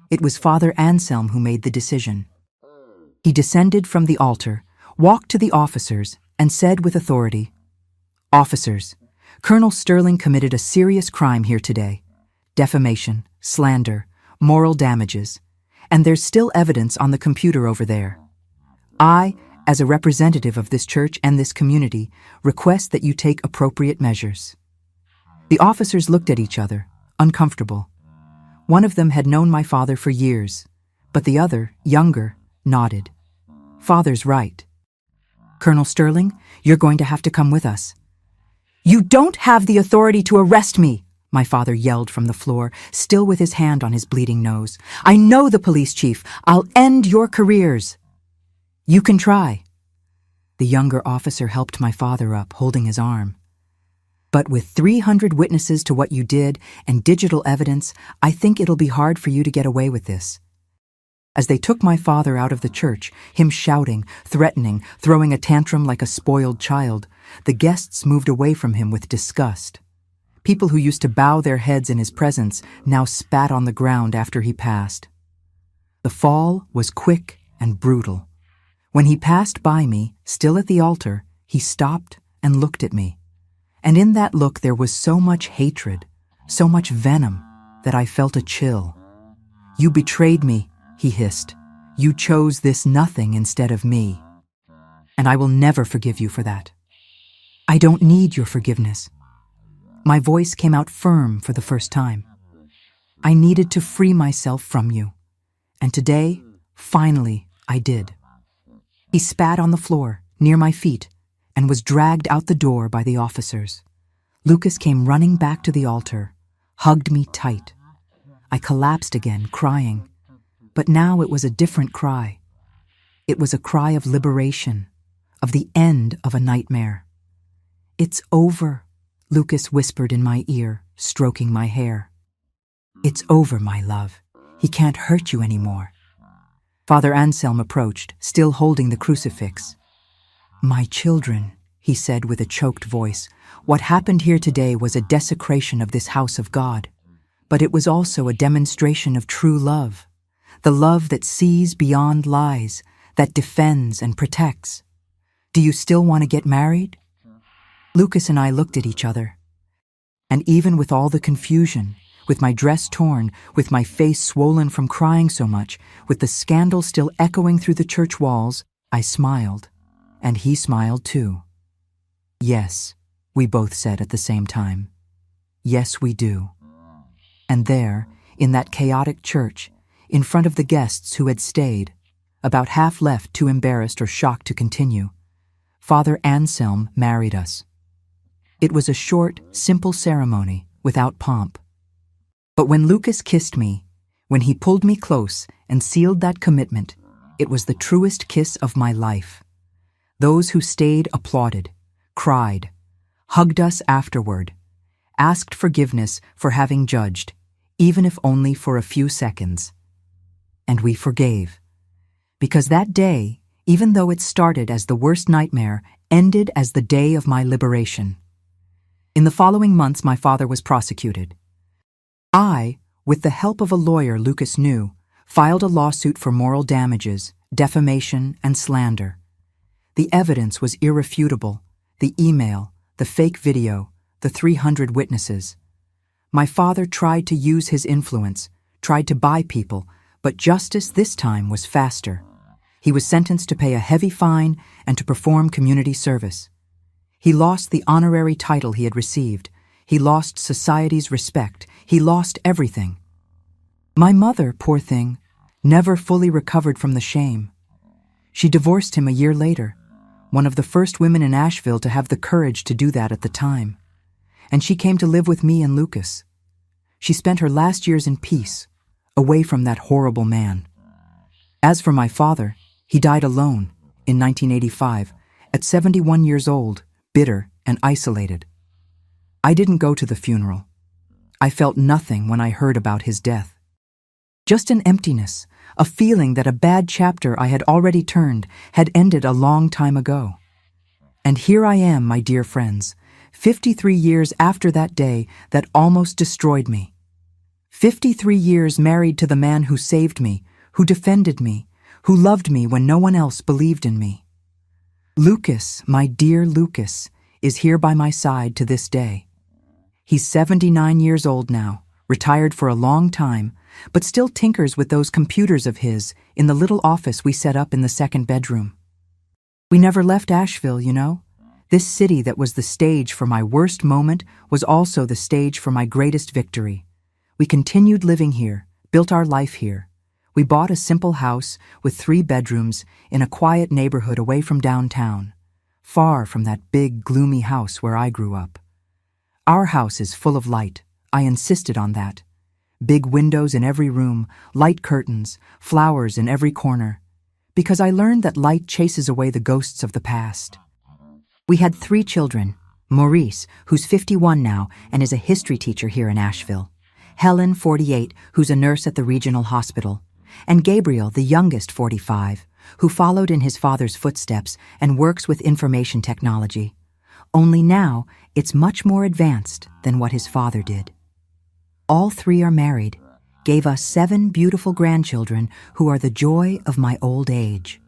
It was Father Anselm who made the decision. He descended from the altar, walked to the officers, and said with authority, "Officers, Colonel Sterling committed a serious crime here today. Defamation, slander, moral damages, and there's still evidence on the computer over there. I, as a representative of this church and this community, request that you take appropriate measures." The officers looked at each other, uncomfortable. One of them had known my father for years, but the other, younger, nodded. "Father's right. Colonel Sterling, you're going to have to come with us." "You don't have the authority to arrest me," my father yelled from the floor, still with his hand on his bleeding nose. "I know the police chief. I'll end your careers." "You can try." The younger officer helped my father up, holding his arm. "But with 300 witnesses to what you did and digital evidence, I think it'll be hard for you to get away with this." As they took my father out of the church, him shouting, threatening, throwing a tantrum like a spoiled child, the guests moved away from him with disgust. People who used to bow their heads in his presence now spat on the ground after he passed. The fall was quick and brutal. When he passed by me, still at the altar, he stopped and looked at me. And in that look there was so much hatred, so much venom, that I felt a chill. "You betrayed me," he hissed. "You chose this nothing instead of me. And I will never forgive you for that. I don't need your forgiveness." My voice came out firm for the first time. "I needed to free myself from you. And today, finally, I did." He spat on the floor, near my feet, and was dragged out the door by the officers. Lucas came running back to the altar, hugged me tight. I collapsed again, crying. But now it was a different cry. It was a cry of liberation, of the end of a nightmare. "It's over," Lucas whispered in my ear, stroking my hair. "It's over, my love. He can't hurt you anymore." Father Anselm approached, still holding the crucifix. "My children," he said with a choked voice, "what happened here today was a desecration of this house of God. But it was also a demonstration of true love, the love that sees beyond lies, that defends and protects. Do you still want to get married?" Lucas and I looked at each other. And even with all the confusion, with my dress torn, with my face swollen from crying so much, with the scandal still echoing through the church walls, I smiled. And he smiled too. "Yes," we both said at the same time. "Yes, we do." And there, in that chaotic church, in front of the guests who had stayed, about half left too embarrassed or shocked to continue, Father Anselm married us. It was a short, simple ceremony, without pomp. But when Lucas kissed me, when he pulled me close and sealed that commitment, it was the truest kiss of my life. Those who stayed applauded, cried, hugged us afterward, asked forgiveness for having judged, even if only for a few seconds. And we forgave. Because that day, even though it started as the worst nightmare, ended as the day of my liberation. In the following months, my father was prosecuted. I, with the help of a lawyer Lucas knew, filed a lawsuit for moral damages, defamation, and slander. The evidence was irrefutable: the email, the fake video, the 300 witnesses. My father tried to use his influence, tried to buy people, but justice this time was faster. He was sentenced to pay a heavy fine and to perform community service. He lost the honorary title he had received. He lost society's respect. He lost everything. My mother, poor thing, never fully recovered from the shame. She divorced him a year later, one of the first women in Asheville to have the courage to do that at the time. And she came to live with me and Lucas. She spent her last years in peace, away from that horrible man. As for my father, he died alone in 1985, at 71 years old, bitter and isolated. I didn't go to the funeral. I felt nothing when I heard about his death. Just an emptiness, a feeling that a bad chapter I had already turned had ended a long time ago. And here I am, my dear friends, 53 years after that day that almost destroyed me. 53 years married to the man who saved me, who defended me, who loved me when no one else believed in me. Lucas, my dear Lucas, is here by my side to this day. He's 79 years old now, retired for a long time, but still tinkers with those computers of his in the little office we set up in the second bedroom. We never left Asheville, you know. This city that was the stage for my worst moment was also the stage for my greatest victory. We continued living here, built our life here. We bought a simple house with 3 bedrooms in a quiet neighborhood away from downtown, far from that big, gloomy house where I grew up. Our house is full of light. I insisted on that. Big windows in every room, light curtains, flowers in every corner. Because I learned that light chases away the ghosts of the past. We had 3 children: Maurice, who's 51 now and is a history teacher here in Asheville; Helen, 48, who's a nurse at the regional hospital; and Gabriel, the youngest, 45, who followed in his father's footsteps and works with information technology. Only now, it's much more advanced than what his father did. All 3 are married, gave us 7 beautiful grandchildren who are the joy of my old age.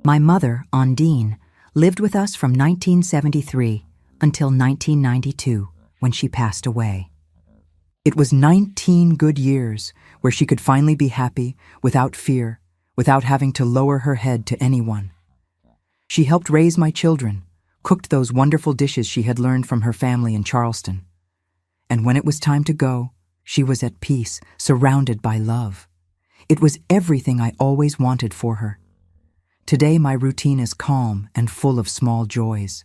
My mother, Ondine, lived with us from 1973 until 1992, when she passed away. It was 19 good years where she could finally be happy, without fear, without having to lower her head to anyone. She helped raise my children, cooked those wonderful dishes she had learned from her family in Charleston. And when it was time to go, she was at peace, surrounded by love. It was everything I always wanted for her. Today my routine is calm and full of small joys.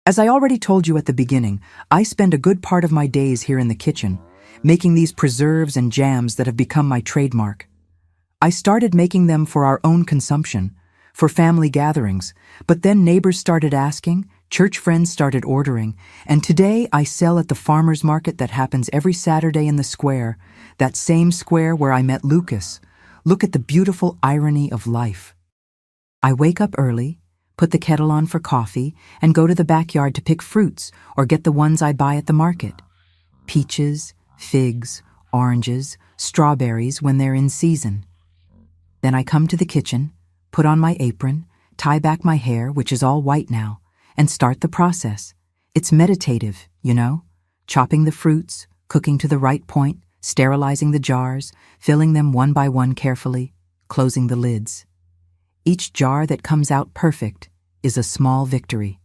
As I already told you at the beginning, I spend a good part of my days here in the kitchen, making these preserves and jams that have become my trademark. I started making them for our own consumption, for family gatherings, but then neighbors started asking, church friends started ordering, and today I sell at the farmer's market that happens every Saturday in the square, that same square where I met Lucas. Look at the beautiful irony of life. I wake up early, put the kettle on for coffee, and go to the backyard to pick fruits or get the ones I buy at the market. Peaches, figs, oranges, strawberries when they're in season. Then I come to the kitchen, put on my apron, tie back my hair, which is all white now, and start the process. It's meditative, you know, chopping the fruits, cooking to the right point, sterilizing the jars, filling them one by one carefully, closing the lids. Each jar that comes out perfect is a small victory.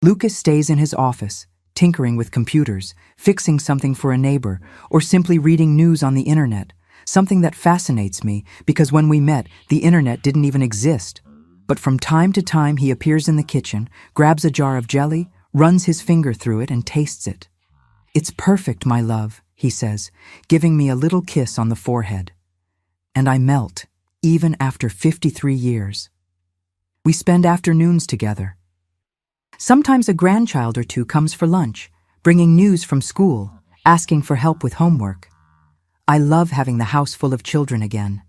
Lucas stays in his office, tinkering with computers, fixing something for a neighbor, or simply reading news on the internet, something that fascinates me because when we met, the internet didn't even exist. But from time to time he appears in the kitchen, grabs a jar of jelly, runs his finger through it and tastes it. "It's perfect, my love," he says, giving me a little kiss on the forehead. And I melt, even after 53 years. We spend afternoons together. Sometimes a grandchild or two comes for lunch, bringing news from school, asking for help with homework. I love having the house full of children again.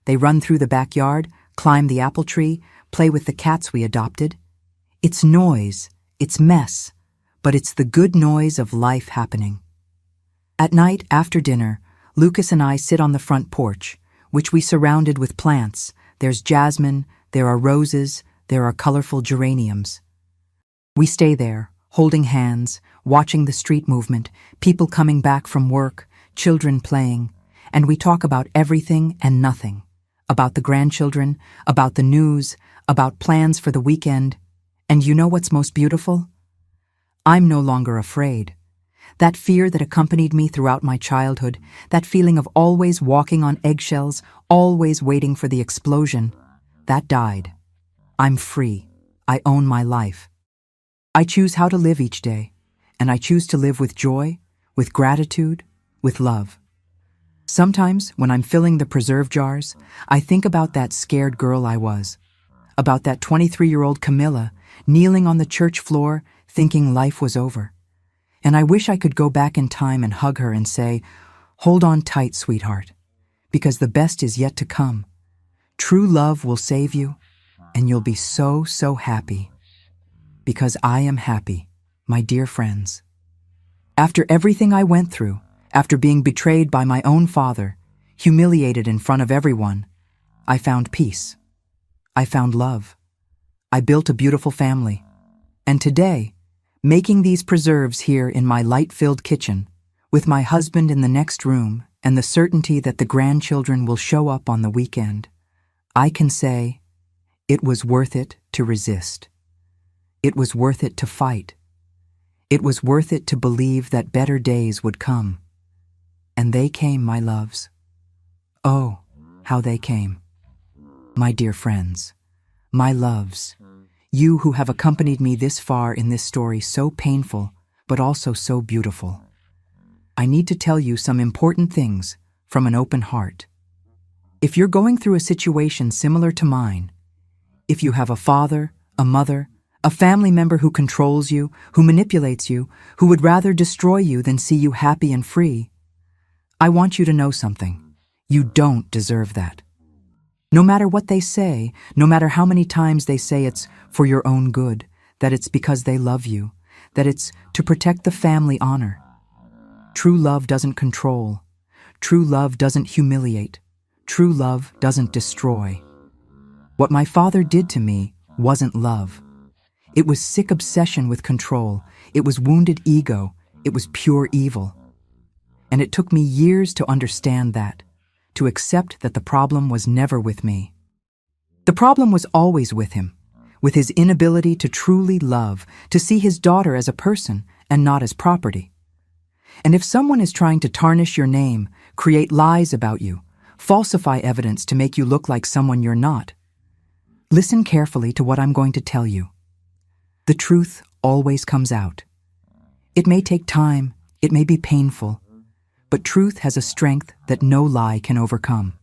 They run through the backyard, climb the apple tree, play with the cats we adopted. It's noise, it's mess, but it's the good noise of life happening. At night, after dinner, Lucas and I sit on the front porch, which we surrounded with plants. There's jasmine, there are roses, there are colorful geraniums. We stay there, holding hands, watching the street movement, people coming back from work, children playing, and we talk about everything and nothing. About the grandchildren, about the news, about plans for the weekend. And you know what's most beautiful? I'm no longer afraid. That fear that accompanied me throughout my childhood, that feeling of always walking on eggshells, always waiting for the explosion, that died. I'm free. I own my life. I choose how to live each day, and I choose to live with joy, with gratitude, with love. Sometimes, when I'm filling the preserve jars, I think about that scared girl I was, about that 23-year-old Camilla kneeling on the church floor thinking life was over. And I wish I could go back in time and hug her and say, "Hold on tight, sweetheart, because the best is yet to come. True love will save you, and you'll be so, so happy. Because I am happy, my dear friends." After everything I went through, after being betrayed by my own father, humiliated in front of everyone, I found peace. I found love. I built a beautiful family. And today, making these preserves here in my light-filled kitchen, with my husband in the next room and the certainty that the grandchildren will show up on the weekend, I can say, it was worth it to resist. It was worth it to fight. It was worth it to believe that better days would come. And they came, my loves. Oh, how they came. My dear friends, my loves, you who have accompanied me this far in this story so painful, but also so beautiful. I need to tell you some important things from an open heart. If you're going through a situation similar to mine, if you have a father, a mother, a family member who controls you, who manipulates you, who would rather destroy you than see you happy and free, I want you to know something. You don't deserve that. No matter what they say, no matter how many times they say it's for your own good, that it's because they love you, that it's to protect the family honor. True love doesn't control. True love doesn't humiliate. True love doesn't destroy. What my father did to me wasn't love. It was sick obsession with control. It was wounded ego. It was pure evil. And it took me years to understand that, to accept that the problem was never with me. The problem was always with him, with his inability to truly love, to see his daughter as a person and not as property. And if someone is trying to tarnish your name, create lies about you, falsify evidence to make you look like someone you're not, listen carefully to what I'm going to tell you. The truth always comes out. It may take time, it may be painful, but truth has a strength that no lie can overcome.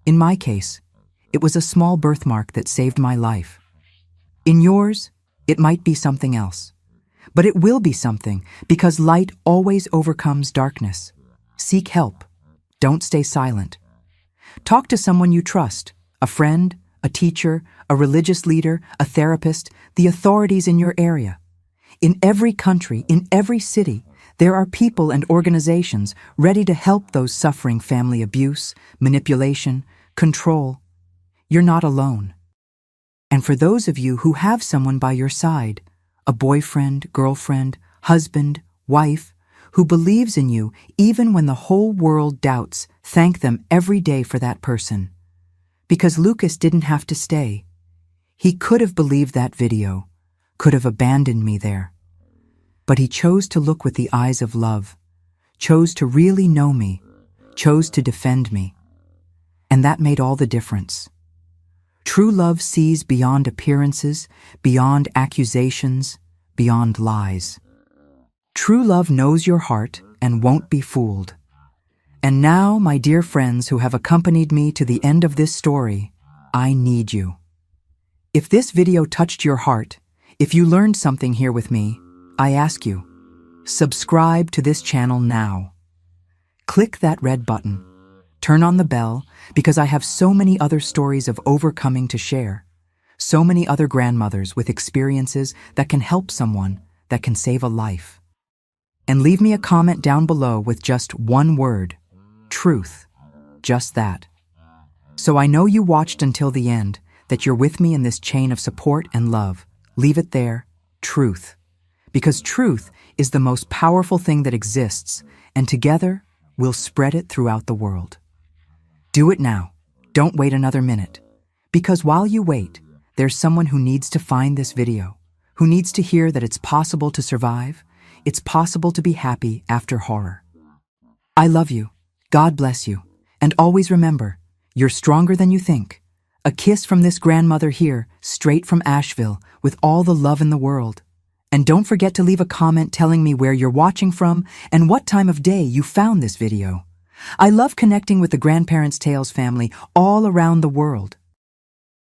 In my case, it was a small birthmark that saved my life. In yours, it might be something else. But it will be something, because light always overcomes darkness. Seek help. Don't stay silent. Talk to someone you trust, a friend, a teacher, a religious leader, a therapist, the authorities in your area. In every country, in every city, there are people and organizations ready to help those suffering family abuse, manipulation, control. You're not alone. And for those of you who have someone by your side, a boyfriend, girlfriend, husband, wife, who believes in you even when the whole world doubts, thank them every day for that person. Because Lucas didn't have to stay. He could have believed that video, could have abandoned me there. But he chose to look with the eyes of love, chose to really know me, chose to defend me. And that made all the difference. True love sees beyond appearances, beyond accusations, beyond lies. True love knows your heart and won't be fooled. And now, my dear friends who have accompanied me to the end of this story, I need you. If this video touched your heart, if you learned something here with me, I ask you, subscribe to this channel now. Click that red button. Turn on the bell, because I have so many other stories of overcoming to share. So many other grandmothers with experiences that can help someone, that can save a life. And leave me a comment down below with just one word, truth. Just that. So I know you watched until the end, that you're with me in this chain of support and love. Leave it there, truth. Because truth is the most powerful thing that exists, and together, we'll spread it throughout the world. Do it now. Don't wait another minute. Because while you wait, there's someone who needs to find this video, who needs to hear that it's possible to survive, it's possible to be happy after horror. I love you. God bless you. And always remember, you're stronger than you think. A kiss from this grandmother here, straight from Asheville, with all the love in the world. And don't forget to leave a comment telling me where you're watching from and what time of day you found this video. I love connecting with the Grandparents' Tales family all around the world.